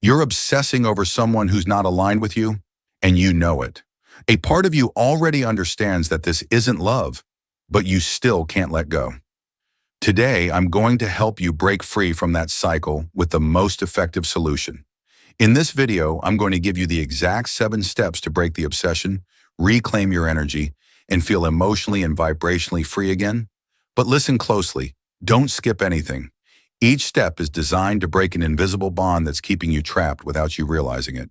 You're obsessing over someone who's not aligned with you, and you know it. A part of you already understands that this isn't love, but you still can't let go. Today, I'm going to help you break free from that cycle with the most effective solution. In this video, I'm going to give you the exact 7 steps to break the obsession, reclaim your energy, and feel emotionally and vibrationally free again. But listen closely. Don't skip anything. Each step is designed to break an invisible bond that's keeping you trapped without you realizing it.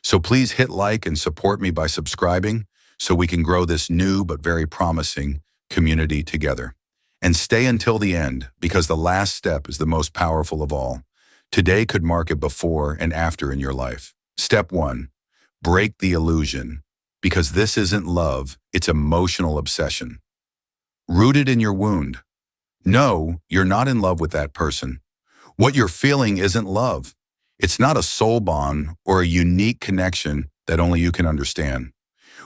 So please hit like and support me by subscribing so we can grow this new but very promising community together. And stay until the end, because the last step is the most powerful of all. Today could mark a before and after in your life. Step 1. Break the illusion. Because this isn't love, it's emotional obsession. Rooted in your wound. No, you're not in love with that person. What you're feeling isn't love. It's not a soul bond or a unique connection that only you can understand.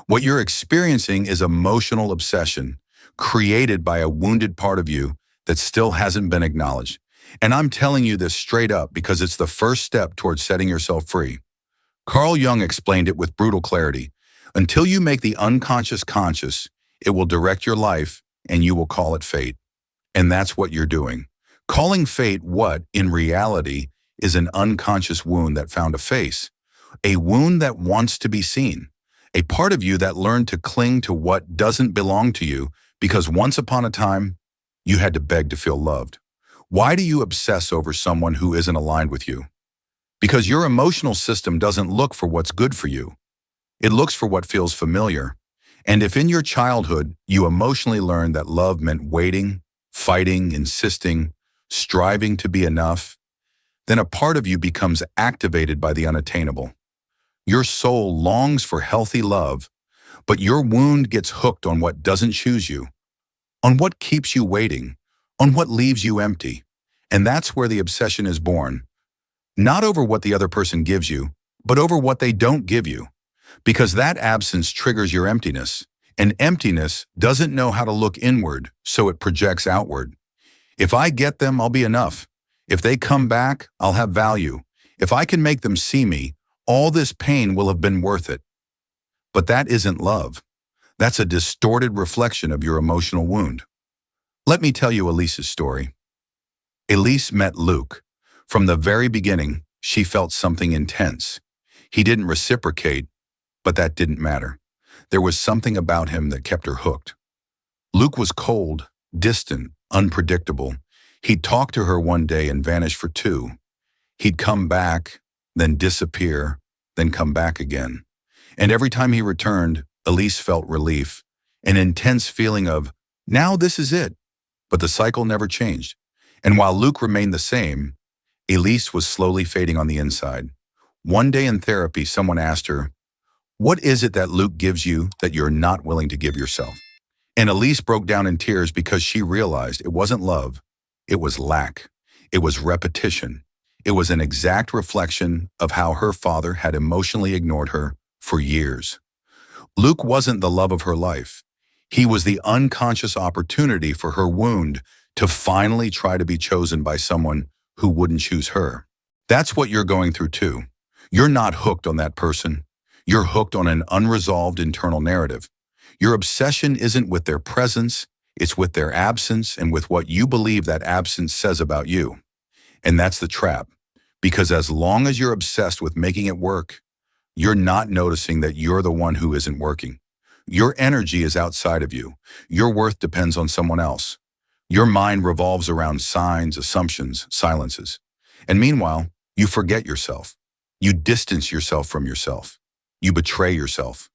What you're experiencing is emotional obsession, created by a wounded part of you that still hasn't been acknowledged. And I'm telling you this straight up because it's the first step towards setting yourself free. Carl Jung explained it with brutal clarity. Until you make the unconscious conscious, it will direct your life and you will call it fate. And that's what you're doing. Calling fate what, in reality, is an unconscious wound that found a face. A wound that wants to be seen. A part of you that learned to cling to what doesn't belong to you because once upon a time, you had to beg to feel loved. Why do you obsess over someone who isn't aligned with you? Because your emotional system doesn't look for what's good for you. It looks for what feels familiar. And if in your childhood, you emotionally learned that love meant waiting, fighting, insisting, striving to be enough, then a part of you becomes activated by the unattainable. Your soul longs for healthy love, but your wound gets hooked on what doesn't choose you, on what keeps you waiting, on what leaves you empty. And that's where the obsession is born. Not over what the other person gives you, but over what they don't give you. Because that absence triggers your emptiness, and emptiness doesn't know how to look inward, so it projects outward. If I get them, I'll be enough. If they come back, I'll have value. If I can make them see me, all this pain will have been worth it. But that isn't love. That's a distorted reflection of your emotional wound. Let me tell you Elise's story. Elise met Luke. From the very beginning, she felt something intense. He didn't reciprocate, but that didn't matter. There was something about him that kept her hooked. Luke was cold, distant, unpredictable. He'd talk to her one day and vanish for 2. He'd come back, then disappear, then come back again. And every time he returned, Elise felt relief, an intense feeling of, now this is it. But the cycle never changed. And while Luke remained the same, Elise was slowly fading on the inside. One day in therapy, someone asked her, what is it that Luke gives you that you're not willing to give yourself? And Elise broke down in tears because she realized it wasn't love, it was lack, it was repetition. It was an exact reflection of how her father had emotionally ignored her for years. Luke wasn't the love of her life. He was the unconscious opportunity for her wound to finally try to be chosen by someone who wouldn't choose her. That's what you're going through too. You're not hooked on that person. You're hooked on an unresolved internal narrative. Your obsession isn't with their presence, it's with their absence and with what you believe that absence says about you. And that's the trap. Because as long as you're obsessed with making it work, you're not noticing that you're the one who isn't working. Your energy is outside of you. Your worth depends on someone else. Your mind revolves around signs, assumptions, silences. And meanwhile, you forget yourself. You distance yourself from yourself. You betray yourself.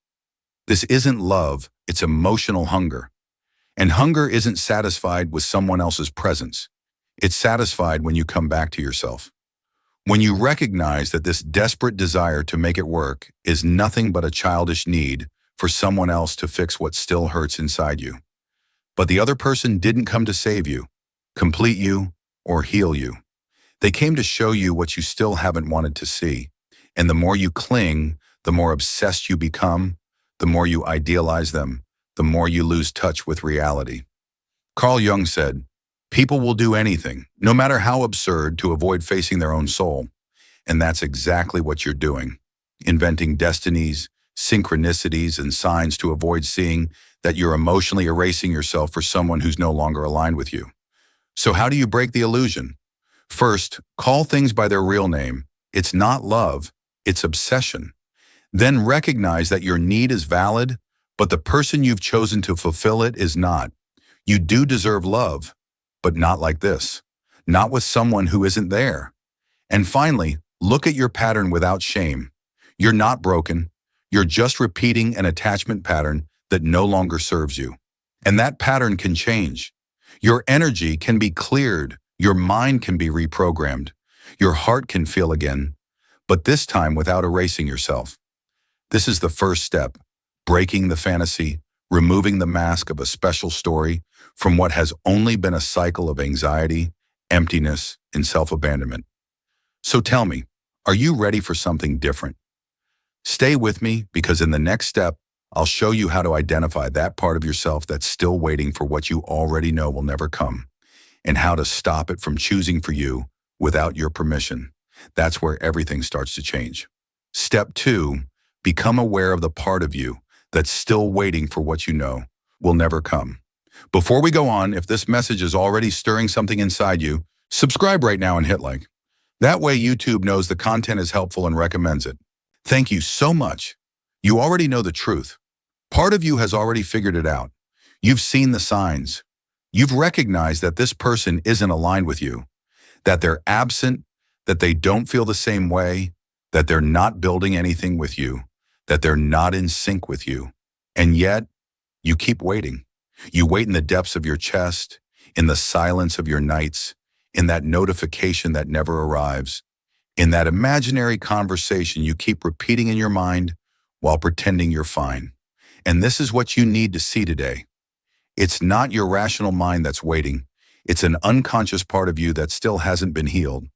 This isn't love, it's emotional hunger. And hunger isn't satisfied with someone else's presence. It's satisfied when you come back to yourself. When you recognize that this desperate desire to make it work is nothing but a childish need for someone else to fix what still hurts inside you. But the other person didn't come to save you, complete you, or heal you. They came to show you what you still haven't wanted to see. And the more you cling, the more obsessed you become, the more you idealize them, the more you lose touch with reality. Carl Jung said, people will do anything, no matter how absurd, to avoid facing their own soul. And that's exactly what you're doing. Inventing destinies, synchronicities, and signs to avoid seeing that you're emotionally erasing yourself for someone who's no longer aligned with you. So how do you break the illusion? First, call things by their real name. It's not love, it's obsession. Then recognize that your need is valid, but the person you've chosen to fulfill it is not. You do deserve love, but not like this. Not with someone who isn't there. And finally, look at your pattern without shame. You're not broken. You're just repeating an attachment pattern that no longer serves you. And that pattern can change. Your energy can be cleared. Your mind can be reprogrammed. Your heart can feel again, but this time without erasing yourself. This is the first step, breaking the fantasy, removing the mask of a special story from what has only been a cycle of anxiety, emptiness, and self-abandonment. So tell me, are you ready for something different? Stay with me because in the next step, I'll show you how to identify that part of yourself that's still waiting for what you already know will never come, and how to stop it from choosing for you without your permission. That's where everything starts to change. Step 2, become aware of the part of you that's still waiting for what you know will never come. Before we go on, if this message is already stirring something inside you, subscribe right now and hit like. That way YouTube knows the content is helpful and recommends it. Thank you so much. You already know the truth. Part of you has already figured it out. You've seen the signs. You've recognized that this person isn't aligned with you, that they're absent, that they don't feel the same way, that they're not building anything with you, that they're not in sync with you. And yet, you keep waiting. You wait in the depths of your chest, in the silence of your nights, in that notification that never arrives, in that imaginary conversation you keep repeating in your mind while pretending you're fine. And this is what you need to see today. It's not your rational mind that's waiting. It's an unconscious part of you that still hasn't been healed.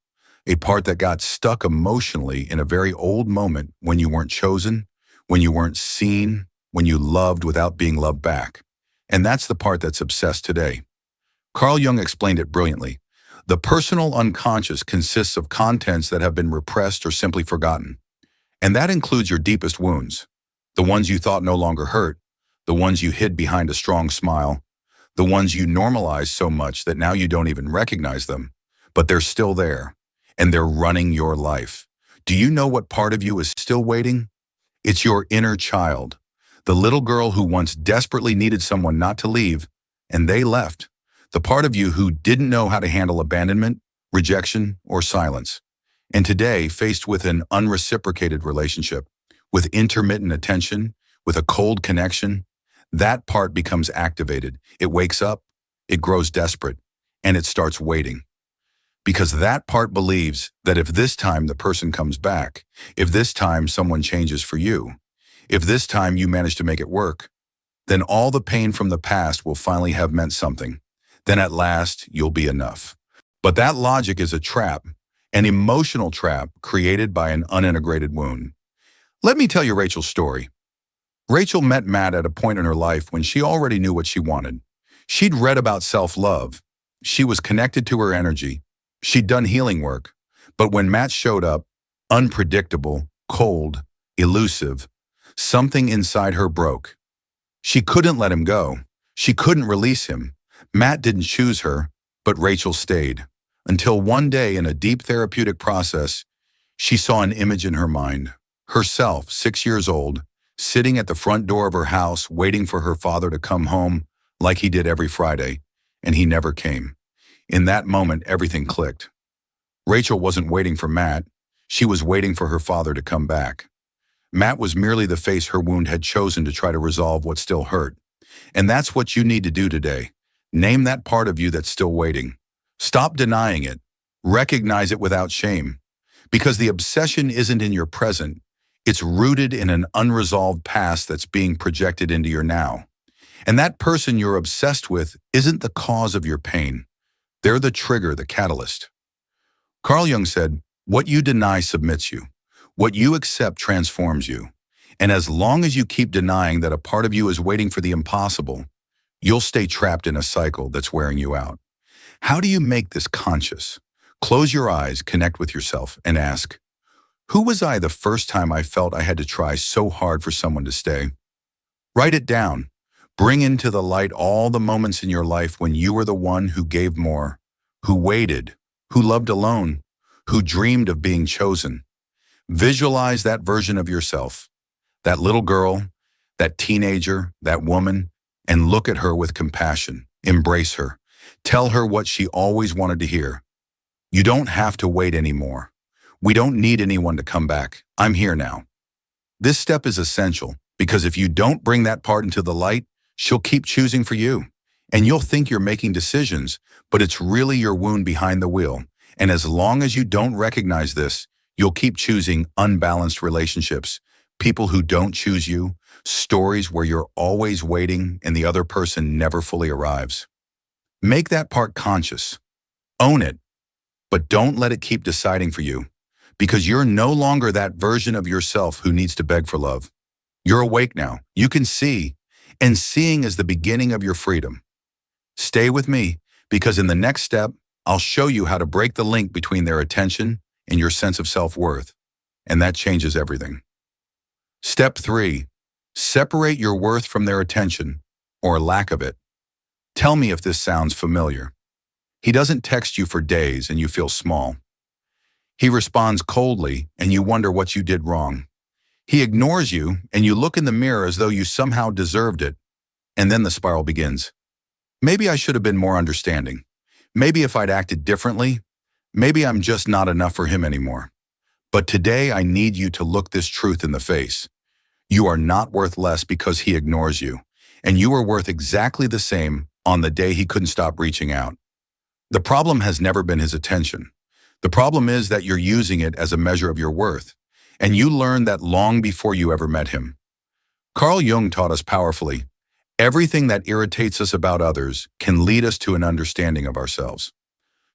A part that got stuck emotionally in a very old moment when you weren't chosen, when you weren't seen, when you loved without being loved back. And that's the part that's obsessed today. Carl Jung explained it brilliantly. The personal unconscious consists of contents that have been repressed or simply forgotten. And that includes your deepest wounds, the ones you thought no longer hurt, the ones you hid behind a strong smile, the ones you normalized so much that now you don't even recognize them, but they're still there, and they're running your life. Do you know what part of you is still waiting? It's your inner child, the little girl who once desperately needed someone not to leave, and they left. The part of you who didn't know how to handle abandonment, rejection, or silence. And today, faced with an unreciprocated relationship, with intermittent attention, with a cold connection, that part becomes activated. It wakes up, it grows desperate, and it starts waiting. Because that part believes that if this time the person comes back, if this time someone changes for you, if this time you manage to make it work, then all the pain from the past will finally have meant something. Then at last, you'll be enough. But that logic is a trap, an emotional trap created by an unintegrated wound. Let me tell you Rachel's story. Rachel met Matt at a point in her life when she already knew what she wanted. She'd read about self-love. She was connected to her energy. She'd done healing work. But when Matt showed up, unpredictable, cold, elusive, something inside her broke. She couldn't let him go. She couldn't release him. Matt didn't choose her, but Rachel stayed. Until one day in a deep therapeutic process, she saw an image in her mind. Herself, 6 years old, sitting at the front door of her house waiting for her father to come home like he did every Friday, and he never came. In that moment, everything clicked. Rachel wasn't waiting for Matt. She was waiting for her father to come back. Matt was merely the face her wound had chosen to try to resolve what still hurt. And that's what you need to do today. Name that part of you that's still waiting. Stop denying it. Recognize it without shame. Because the obsession isn't in your present. It's rooted in an unresolved past that's being projected into your now. And that person you're obsessed with isn't the cause of your pain. They're the trigger, the catalyst. Carl Jung said, "What you deny submits you. What you accept transforms you. And as long as you keep denying that a part of you is waiting for the impossible, you'll stay trapped in a cycle that's wearing you out." How do you make this conscious? Close your eyes, connect with yourself, and ask, Who was I the first time I felt I had to try so hard for someone to stay? Write it down. Bring into the light all the moments in your life when you were the one who gave more, who waited, who loved alone, who dreamed of being chosen. Visualize that version of yourself, that little girl, that teenager, that woman, and look at her with compassion. Embrace her. Tell her what she always wanted to hear. You don't have to wait anymore. We don't need anyone to come back. I'm here now. This step is essential because if you don't bring that part into the light, she'll keep choosing for you. And you'll think you're making decisions, but it's really your wound behind the wheel. And as long as you don't recognize this, you'll keep choosing unbalanced relationships, people who don't choose you, stories where you're always waiting and the other person never fully arrives. Make that part conscious. Own it, but don't let it keep deciding for you, because you're no longer that version of yourself who needs to beg for love. You're awake now. You can see, and seeing is the beginning of your freedom. Stay with me, because in the next step, I'll show you how to break the link between their attention and your sense of self-worth, and that changes everything. Step 3. Separate your worth from their attention, or lack of it. Tell me if this sounds familiar. He doesn't text you for days and you feel small. He responds coldly and you wonder what you did wrong. He ignores you and you look in the mirror as though you somehow deserved it. And then the spiral begins. Maybe I should have been more understanding. Maybe if I'd acted differently, maybe I'm just not enough for him anymore. But today I need you to look this truth in the face. You are not worth less because he ignores you, and you are worth exactly the same on the day he couldn't stop reaching out. The problem has never been his attention. The problem is that you're using it as a measure of your worth, and you learned that long before you ever met him. Carl Jung taught us powerfully, everything that irritates us about others can lead us to an understanding of ourselves.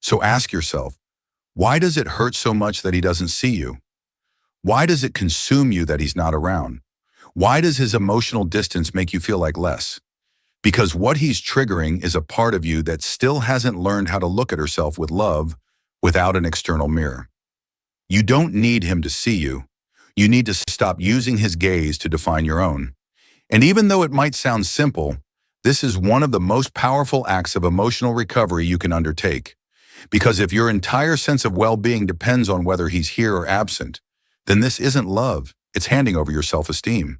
So ask yourself, why does it hurt so much that he doesn't see you? Why does it consume you that he's not around? Why does his emotional distance make you feel like less? Because what he's triggering is a part of you that still hasn't learned how to look at herself with love without an external mirror. You don't need him to see you. You need to stop using his gaze to define your own. And even though it might sound simple, this is one of the most powerful acts of emotional recovery you can undertake. Because if your entire sense of well-being depends on whether he's here or absent, then this isn't love, it's handing over your self-esteem.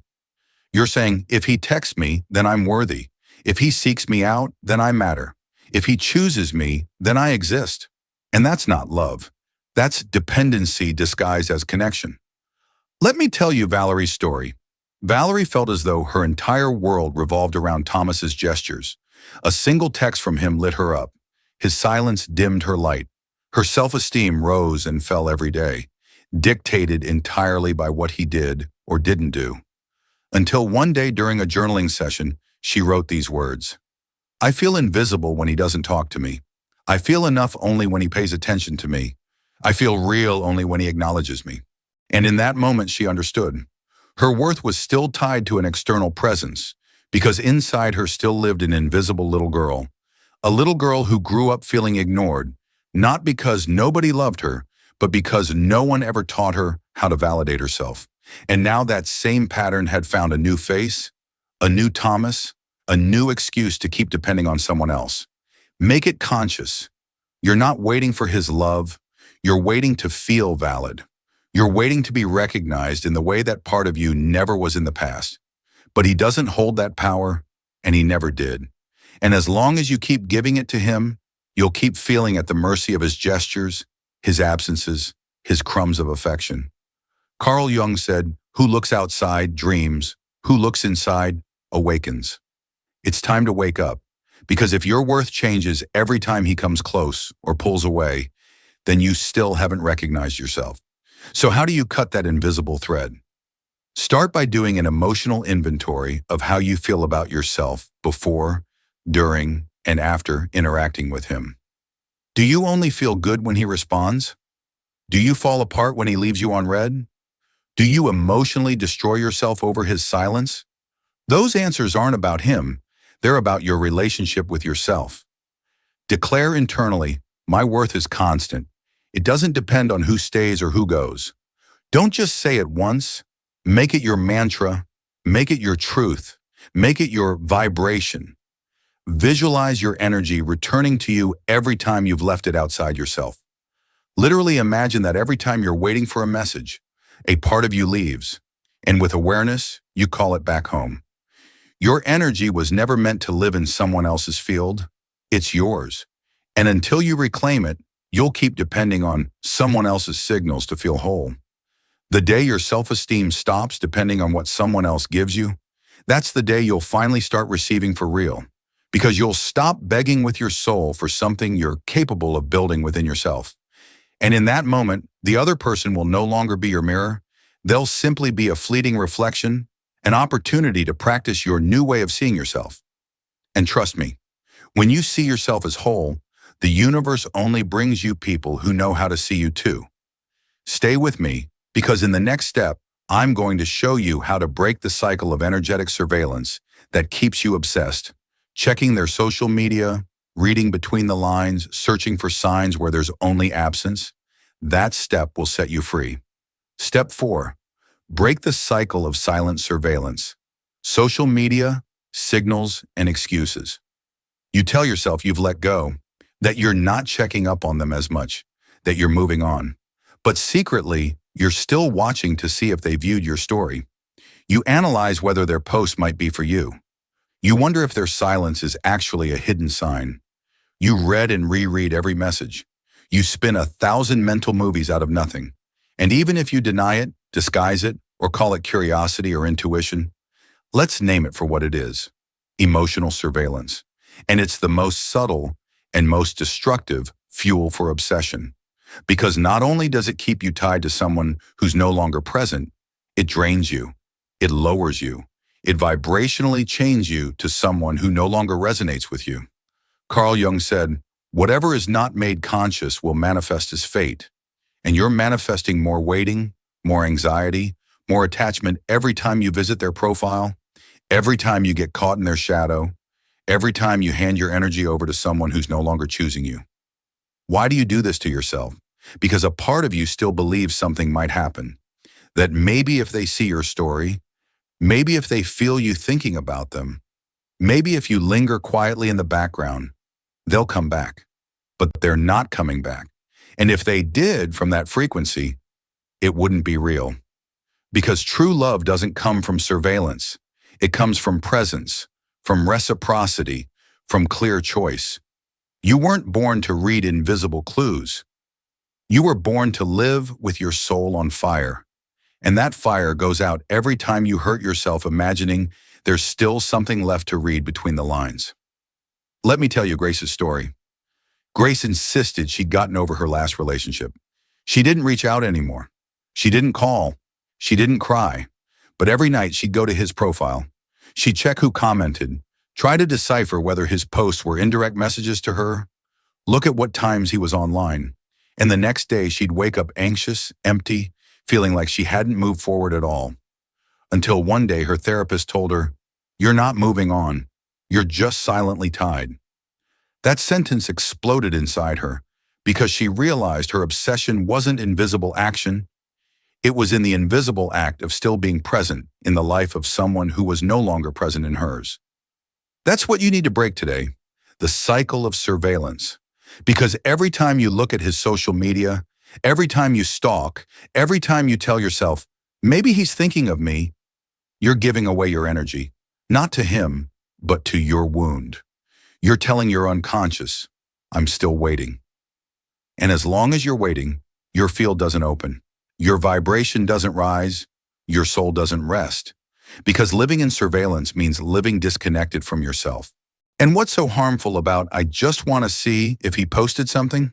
You're saying, if he texts me, then I'm worthy. If he seeks me out, then I matter. If he chooses me, then I exist. And that's not love. That's dependency disguised as connection. Let me tell you Valerie's story. Valerie felt as though her entire world revolved around Thomas's gestures. A single text from him lit her up. His silence dimmed her light. Her self-esteem rose and fell every day, dictated entirely by what he did or didn't do. Until one day during a journaling session, she wrote these words. I feel invisible when he doesn't talk to me. I feel enough only when he pays attention to me. I feel real only when he acknowledges me. And in that moment, she understood. Her worth was still tied to an external presence, because inside her still lived an invisible little girl. A little girl who grew up feeling ignored, not because nobody loved her, but because no one ever taught her how to validate herself. And now that same pattern had found a new face, a new Thomas, a new excuse to keep depending on someone else. Make it conscious. You're not waiting for his love. You're waiting to feel valid. You're waiting to be recognized in the way that part of you never was in the past. But he doesn't hold that power, and he never did. And as long as you keep giving it to him, you'll keep feeling at the mercy of his gestures, his absences, his crumbs of affection. Carl Jung said, who looks outside dreams, who looks inside awakens. It's time to wake up, because if your worth changes every time he comes close or pulls away, then you still haven't recognized yourself. So how do you cut that invisible thread? Start by doing an emotional inventory of how you feel about yourself before, during, and after interacting with him. Do you only feel good when he responds? Do you fall apart when he leaves you on red? Do you emotionally destroy yourself over his silence? Those answers aren't about him. They're about your relationship with yourself. Declare internally, my worth is constant. It doesn't depend on who stays or who goes. Don't just say it once. Make it your mantra. Make it your truth. Make it your vibration. Visualize your energy returning to you every time you've left it outside yourself. Literally imagine that every time you're waiting for a message, a part of you leaves, and with awareness, you call it back home. Your energy was never meant to live in someone else's field. It's yours. And until you reclaim it, you'll keep depending on someone else's signals to feel whole. The day your self-esteem stops depending on what someone else gives you, that's the day you'll finally start receiving for real, because you'll stop begging with your soul for something you're capable of building within yourself. And in that moment, the other person will no longer be your mirror. They'll simply be a fleeting reflection, an opportunity to practice your new way of seeing yourself. And trust me, when you see yourself as whole, the universe only brings you people who know how to see you too. Stay with me, because in the next step, I'm going to show you how to break the cycle of energetic surveillance that keeps you obsessed, checking their social media, reading between the lines, searching for signs where there's only absence. That step will set you free. Step 4. Break the cycle of silent surveillance. Social media, signals, and excuses. You tell yourself you've let go, that you're not checking up on them as much, that you're moving on. But secretly, you're still watching to see if they viewed your story. You analyze whether their post might be for you. You wonder if their silence is actually a hidden sign. You read and reread every message. You spin 1,000 mental movies out of nothing. And even if you deny it, disguise it, or call it curiosity or intuition, let's name it for what it is: emotional surveillance. And it's the most subtle and most destructive fuel for obsession. Because not only does it keep you tied to someone who's no longer present, it drains you, it lowers you, it vibrationally chains you to someone who no longer resonates with you. Carl Jung said, "Whatever is not made conscious will manifest as fate." And you're manifesting more waiting, more anxiety, more attachment every time you visit their profile, every time you get caught in their shadow, every time you hand your energy over to someone who's no longer choosing you. Why do you do this to yourself? Because a part of you still believes something might happen. That maybe if they see your story, maybe if they feel you thinking about them, maybe if you linger quietly in the background, they'll come back. But they're not coming back. And if they did from that frequency, it wouldn't be real. Because true love doesn't come from surveillance. It comes from presence, from reciprocity, from clear choice. You weren't born to read invisible clues. You were born to live with your soul on fire. And that fire goes out every time you hurt yourself imagining there's still something left to read between the lines. Let me tell you Grace's story. Grace insisted she'd gotten over her last relationship. She didn't reach out anymore. She didn't call. She didn't cry. But every night she'd go to his profile. She'd check who commented, try to decipher whether his posts were indirect messages to her, look at what times he was online. And the next day she'd wake up anxious, empty, feeling like she hadn't moved forward at all. Until one day her therapist told her, "You're not moving on. You're just silently tied." That sentence exploded inside her because she realized her obsession wasn't invisible action. It was in the invisible act of still being present in the life of someone who was no longer present in hers. That's what you need to break today, the cycle of surveillance. Because every time you look at his social media, every time you stalk, every time you tell yourself, maybe he's thinking of me, you're giving away your energy, not to him, but to your wound. You're telling your unconscious, I'm still waiting. And as long as you're waiting, your field doesn't open. Your vibration doesn't rise. Your soul doesn't rest. Because living in surveillance means living disconnected from yourself. And what's so harmful about "I just want to see if he posted something"?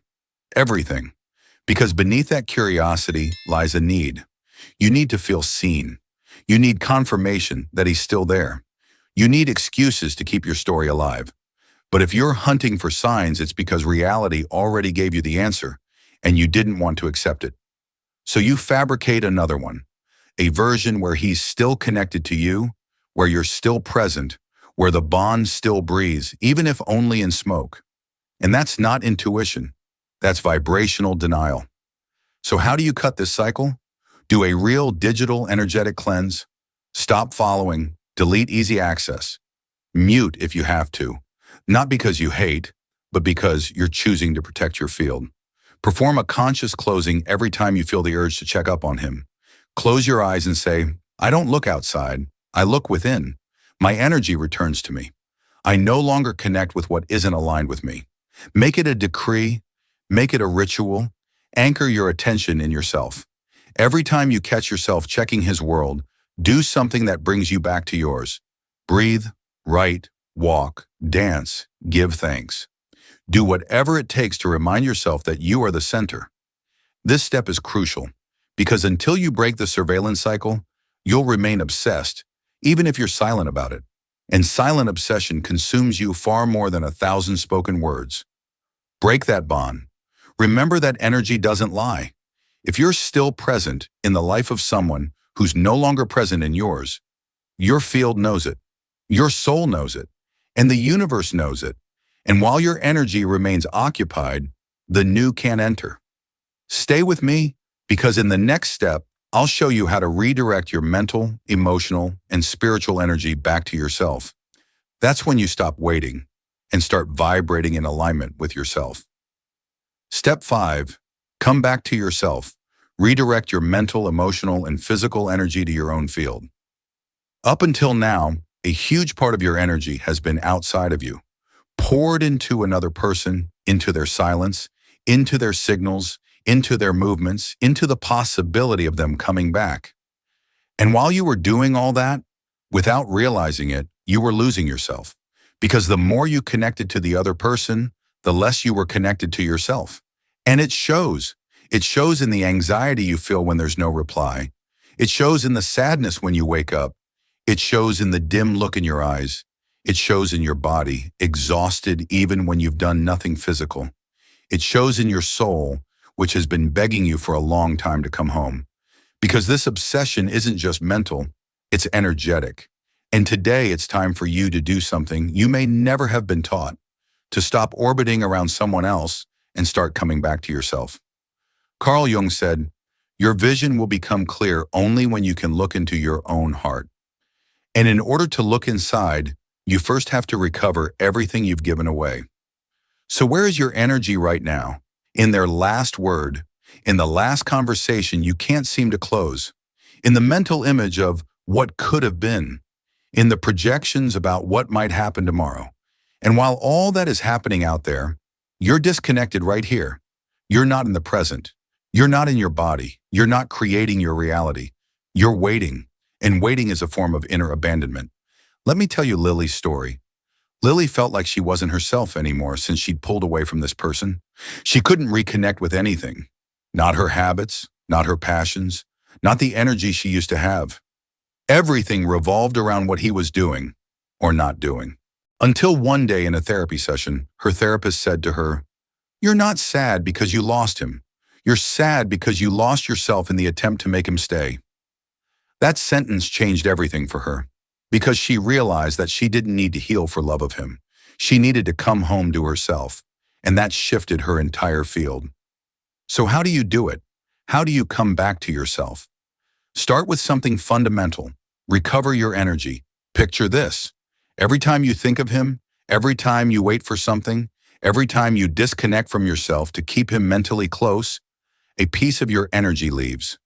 Everything. Because beneath that curiosity lies a need. You need to feel seen. You need confirmation that he's still there. You need excuses to keep your story alive. But if you're hunting for signs, it's because reality already gave you the answer and you didn't want to accept it. So you fabricate another one, a version where he's still connected to you, where you're still present, where the bond still breathes, even if only in smoke. And that's not intuition. That's vibrational denial. So how do you cut this cycle? Do a real digital energetic cleanse. Stop following, delete easy access, mute if you have to, not because you hate, but because you're choosing to protect your field. Perform a conscious closing every time you feel the urge to check up on him. Close your eyes and say, I don't look outside, I look within. My energy returns to me. I no longer connect with what isn't aligned with me. Make it a decree, make it a ritual, anchor your attention in yourself. Every time you catch yourself checking his world, do something that brings you back to yours. Breathe, write, walk, dance, give thanks. Do whatever it takes to remind yourself that you are the center. This step is crucial because until you break the surveillance cycle, you'll remain obsessed, even if you're silent about it. And silent obsession consumes you far more than 1,000 spoken words. Break that bond. Remember that energy doesn't lie. If you're still present in the life of someone who's no longer present in yours, your field knows it, your soul knows it, and the universe knows it. And while your energy remains occupied, the new can't enter. Stay with me because in the next step, I'll show you how to redirect your mental, emotional, and spiritual energy back to yourself. That's when you stop waiting and start vibrating in alignment with yourself. Step 5, come back to yourself. Redirect your mental, emotional, and physical energy to your own field. Up until now, a huge part of your energy has been outside of you, poured into another person, into their silence, into their signals, into their movements, into the possibility of them coming back. And while you were doing all that, without realizing it, you were losing yourself. Because the more you connected to the other person, the less you were connected to yourself. And it shows. It shows in the anxiety you feel when there's no reply. It shows in the sadness when you wake up. It shows in the dim look in your eyes. It shows in your body, exhausted even when you've done nothing physical. It shows in your soul, which has been begging you for a long time to come home. Because this obsession isn't just mental, it's energetic. And today it's time for you to do something you may never have been taught, to stop orbiting around someone else and start coming back to yourself. Carl Jung said, your vision will become clear only when you can look into your own heart. And in order to look inside, you first have to recover everything you've given away. So where is your energy right now? In their last word, in the last conversation you can't seem to close, in the mental image of what could have been, in the projections about what might happen tomorrow. And while all that is happening out there, you're disconnected right here. You're not in the present. You're not in your body. You're not creating your reality. You're waiting, and waiting is a form of inner abandonment. Let me tell you Lily's story. Lily felt like she wasn't herself anymore since she'd pulled away from this person. She couldn't reconnect with anything. Not her habits, not her passions, not the energy she used to have. Everything revolved around what he was doing or not doing. Until one day in a therapy session, her therapist said to her, "You're not sad because you lost him. You're sad because you lost yourself in the attempt to make him stay." That sentence changed everything for her, because she realized that she didn't need to heal for love of him. She needed to come home to herself, and that shifted her entire field. So how do you do it? How do you come back to yourself? Start with something fundamental. Recover your energy. Picture this. Every time you think of him, every time you wait for something, every time you disconnect from yourself to keep him mentally close, a piece of your energy leaves.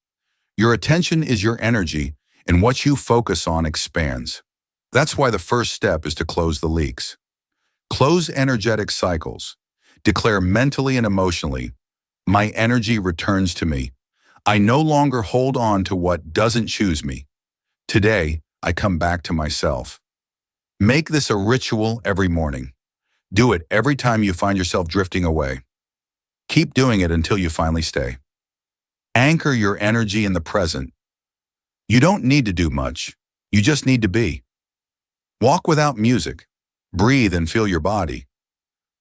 Your attention is your energy, and what you focus on expands. That's why the first step is to close the leaks. Close energetic cycles. Declare mentally and emotionally, my energy returns to me. I no longer hold on to what doesn't choose me. Today, I come back to myself. Make this a ritual every morning. Do it every time you find yourself drifting away. Keep doing it until you finally stay. Anchor your energy in the present. You don't need to do much. You just need to be. Walk without music. Breathe and feel your body.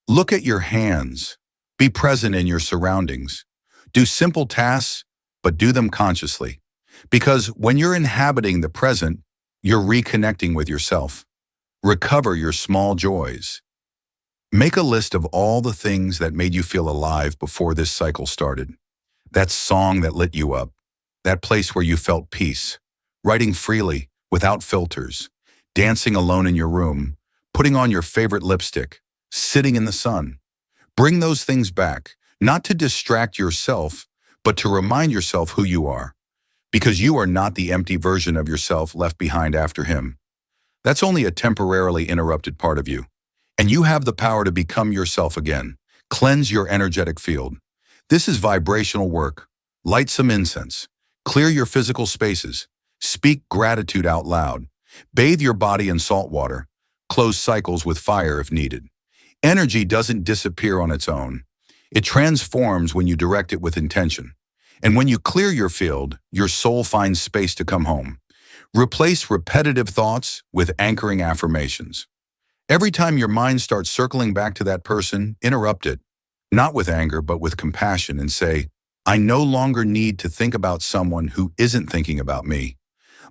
Look at your hands. Be present in your surroundings. Do simple tasks, but do them consciously. Because when you're inhabiting the present, you're reconnecting with yourself. Recover your small joys. Make a list of all the things that made you feel alive before this cycle started. That song that lit you up. that place where you felt peace, writing freely, without filters, dancing alone in your room, putting on your favorite lipstick, sitting in the sun. Bring those things back, not to distract yourself, but to remind yourself who you are, because you are not the empty version of yourself left behind after him. That's only a temporarily interrupted part of you. And you have the power to become yourself again. Cleanse your energetic field. This is vibrational work. Light some incense. Clear your physical spaces. Speak gratitude out loud. Bathe your body in salt water. Close cycles with fire if needed. Energy doesn't disappear on its own. It transforms when you direct it with intention. And when you clear your field, your soul finds space to come home. Replace repetitive thoughts with anchoring affirmations. Every time your mind starts circling back to that person, interrupt it, not with anger, but with compassion, and say, I no longer need to think about someone who isn't thinking about me.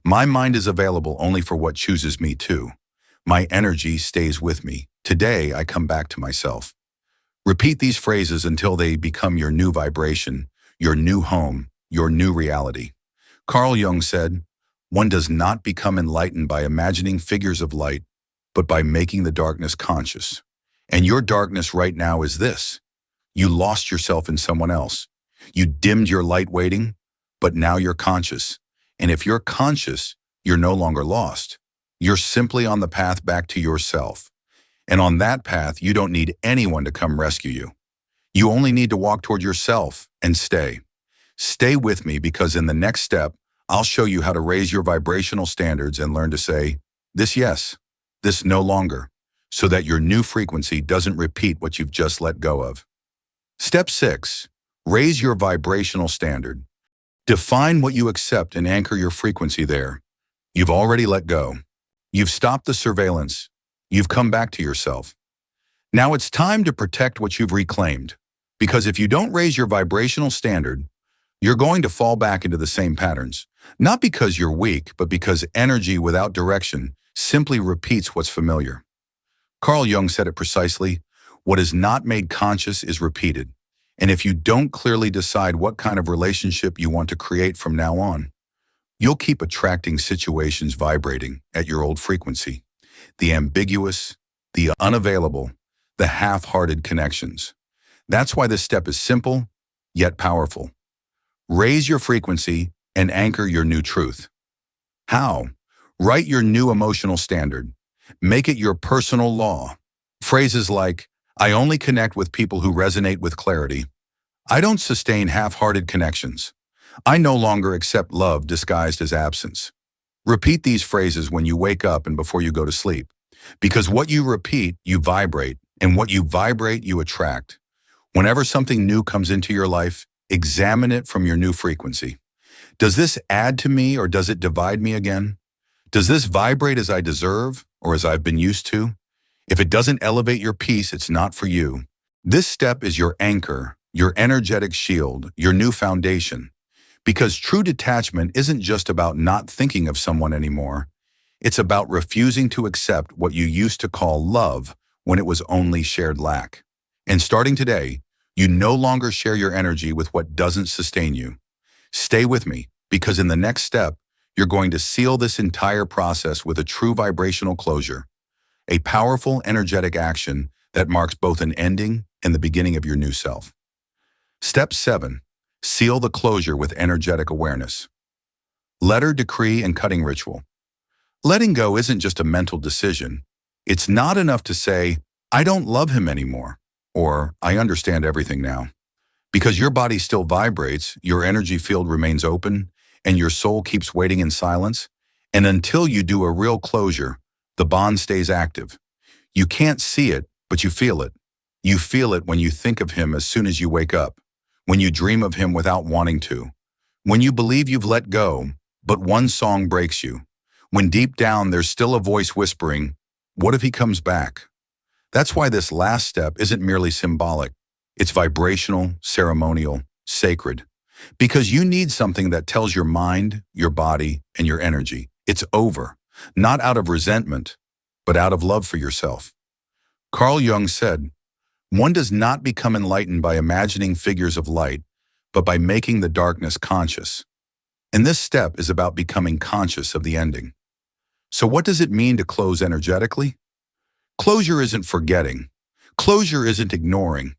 My mind is available only for what chooses me too. My energy stays with me. Today, I come back to myself. Repeat these phrases until they become your new vibration, your new home, your new reality. Carl Jung said, one does not become enlightened by imagining figures of light, but by making the darkness conscious. And your darkness right now is this. You lost yourself in someone else. You dimmed your light waiting, but now you're conscious. And if you're conscious, you're no longer lost. You're simply on the path back to yourself. And on that path, you don't need anyone to come rescue you. You only need to walk toward yourself and stay. Stay with me, because in the next step, I'll show you how to raise your vibrational standards and learn to say, this yes, this no longer, so that your new frequency doesn't repeat what you've just let go of. Step 6. Raise your vibrational standard. Define what you accept and anchor your frequency there. You've already let go. You've stopped the surveillance. You've come back to yourself. Now it's time to protect what you've reclaimed, because if you don't raise your vibrational standard, you're going to fall back into the same patterns, not because you're weak, but because energy without direction simply repeats what's familiar. Carl Jung said it precisely, what is not made conscious is repeated. And if you don't clearly decide what kind of relationship you want to create from now on, you'll keep attracting situations vibrating at your old frequency. The ambiguous, the unavailable, the half-hearted connections. That's why this step is simple, yet powerful. Raise your frequency and anchor your new truth. How? Write your new emotional standard. Make it your personal law. Phrases like, I only connect with people who resonate with clarity. I don't sustain half-hearted connections. I no longer accept love disguised as absence. Repeat these phrases when you wake up and before you go to sleep. Because what you repeat, you vibrate, and what you vibrate, you attract. Whenever something new comes into your life, examine it from your new frequency. Does this add to me, or does it divide me again? Does this vibrate as I deserve or as I've been used to? If it doesn't elevate your peace, it's not for you. This step is your anchor, your energetic shield, your new foundation. Because true detachment isn't just about not thinking of someone anymore. It's about refusing to accept what you used to call love when it was only shared lack. And starting today, you no longer share your energy with what doesn't sustain you. Stay with me, because in the next step, you're going to seal this entire process with a true vibrational closure, a powerful energetic action that marks both an ending and the beginning of your new self. Step 7. Seal the closure with energetic awareness. Letter, decree, and cutting ritual. Letting go isn't just a mental decision. It's not enough to say, I don't love him anymore, or I understand everything now. Because your body still vibrates, your energy field remains open, and your soul keeps waiting in silence. And until you do a real closure, the bond stays active. You can't see it, but you feel it. You feel it when you think of him as soon as you wake up, when you dream of him without wanting to, when you believe you've let go, but one song breaks you, when deep down there's still a voice whispering, what if he comes back? That's why this last step isn't merely symbolic. It's vibrational, ceremonial, sacred. Because you need something that tells your mind, your body, and your energy, it's over, not out of resentment, but out of love for yourself. Carl Jung said, one does not become enlightened by imagining figures of light, but by making the darkness conscious. And this step is about becoming conscious of the ending. So what does it mean to close energetically? Closure isn't forgetting. Closure isn't ignoring.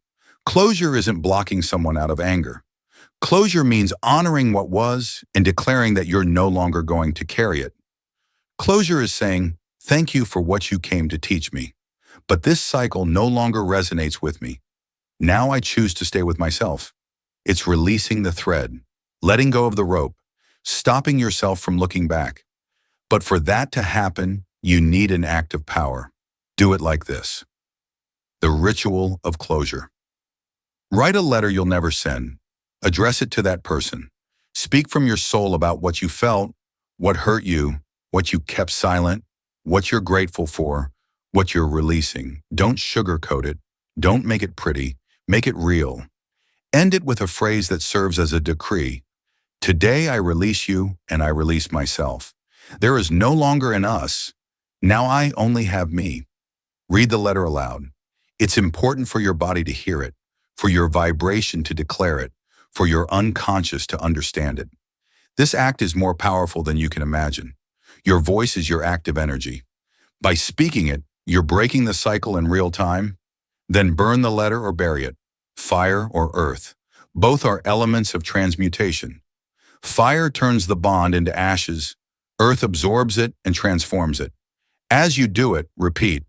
Closure isn't blocking someone out of anger. Closure means honoring what was and declaring that you're no longer going to carry it. Closure is saying, thank you for what you came to teach me, but this cycle no longer resonates with me. Now I choose to stay with myself. It's releasing the thread, letting go of the rope, stopping yourself from looking back. But for that to happen, you need an act of power. Do it like this. The ritual of closure. Write a letter you'll never send. Address it to that person. Speak from your soul about what you felt, what hurt you, what you kept silent, what you're grateful for, what you're releasing. Don't sugarcoat it. Don't make it pretty. Make it real. End it with a phrase that serves as a decree. Today I release you and I release myself. There is no longer an us. Now I only have me. Read the letter aloud. It's important for your body to hear it, for your vibration to declare it, for your unconscious to understand it. This act is more powerful than you can imagine. Your voice is your active energy. By speaking it, you're breaking the cycle in real time. Then burn the letter or bury it. Fire or earth. Both are elements of transmutation. Fire turns the bond into ashes. Earth absorbs it and transforms it. As you do it, repeat.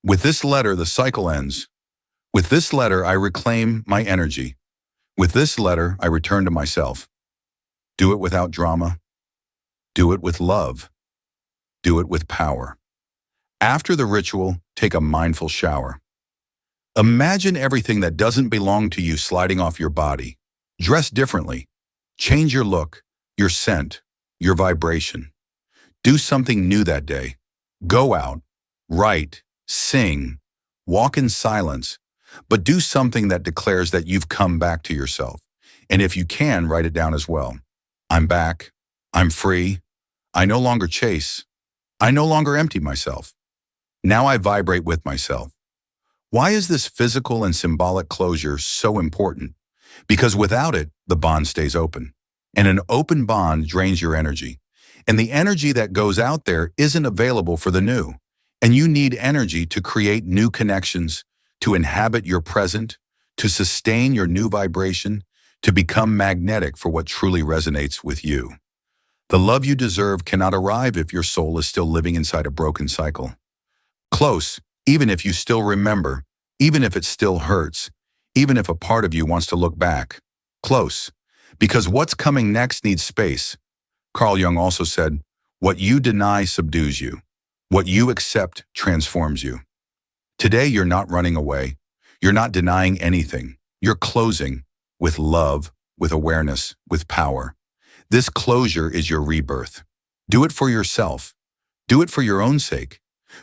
With this letter, the cycle ends. With this letter, I reclaim my energy. With this letter, I return to myself. Do it without drama. Do it with love. Do it with power. After the ritual, take a mindful shower. Imagine everything that doesn't belong to you sliding off your body. Dress differently. Change your look, your scent, your vibration. Do something new that day. Go out, write, sing, walk in silence, but do something that declares that you've come back to yourself. And if you can, write it down as well. I'm back. I'm free. I no longer chase. I no longer empty myself. Now I vibrate with myself. Why is this physical and symbolic closure so important? Because without it, the bond stays open. And an open bond drains your energy. And the energy that goes out there isn't available for the new. And you need energy to create new connections, to inhabit your present, to sustain your new vibration, to become magnetic for what truly resonates with you. The love you deserve cannot arrive if your soul is still living inside a broken cycle. Close, even if you still remember, even if it still hurts, even if a part of you wants to look back. Close, because what's coming next needs space. Carl Jung also said, what you deny subdues you. What you accept transforms you. Today, you're not running away. You're not denying anything. You're closing with love, with awareness, with power. This closure is your rebirth. Do it for yourself. Do it for your own sake.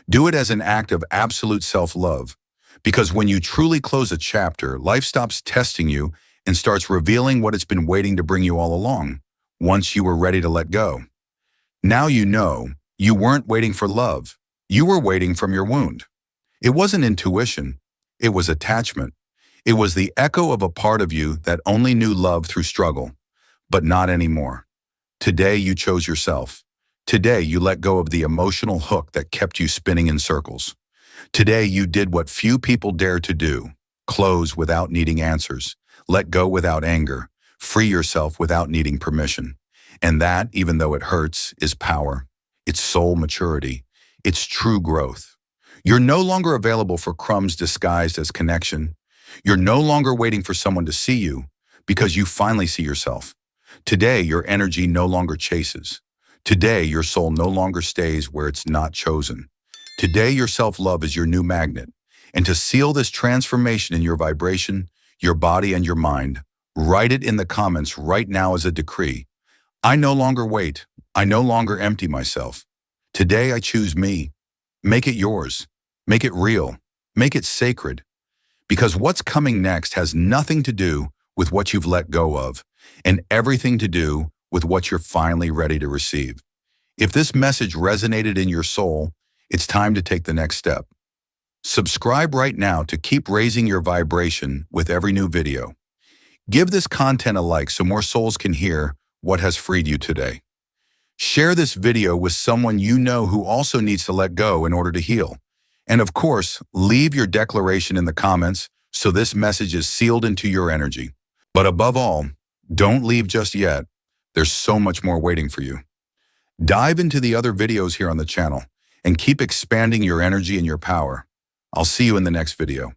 Do it as an act of absolute self-love. Because when you truly close a chapter, life stops testing you and starts revealing what it's been waiting to bring you all along, once you were ready to let go. Now you know you weren't waiting for love. You were waiting from your wound. It wasn't intuition. It was attachment. It was the echo of a part of you that only knew love through struggle, but not anymore. Today you chose yourself. Today you let go of the emotional hook that kept you spinning in circles. Today you did what few people dare to do. Close without needing answers. Let go without anger. Free yourself without needing permission. And that, even though it hurts, is power. It's soul maturity. It's true growth. You're no longer available for crumbs disguised as connection. You're no longer waiting for someone to see you because you finally see yourself. Today, your energy no longer chases. Today, your soul no longer stays where it's not chosen. Today, your self-love is your new magnet. And to seal this transformation in your vibration, your body, and your mind, write it in the comments right now as a decree. I no longer wait. I no longer empty myself. Today, I choose me. Make it yours. Make it real. Make it sacred. Because what's coming next has nothing to do with what you've let go of, and everything to do with what you're finally ready to receive. If this message resonated in your soul, it's time to take the next step. Subscribe right now to keep raising your vibration with every new video. Give this content a like so more souls can hear what has freed you today. Share this video with someone you know who also needs to let go in order to heal. And of course, leave your declaration in the comments so this message is sealed into your energy. But above all, don't leave just yet. There's so much more waiting for you. Dive into the other videos here on the channel and keep expanding your energy and your power. I'll see you in the next video.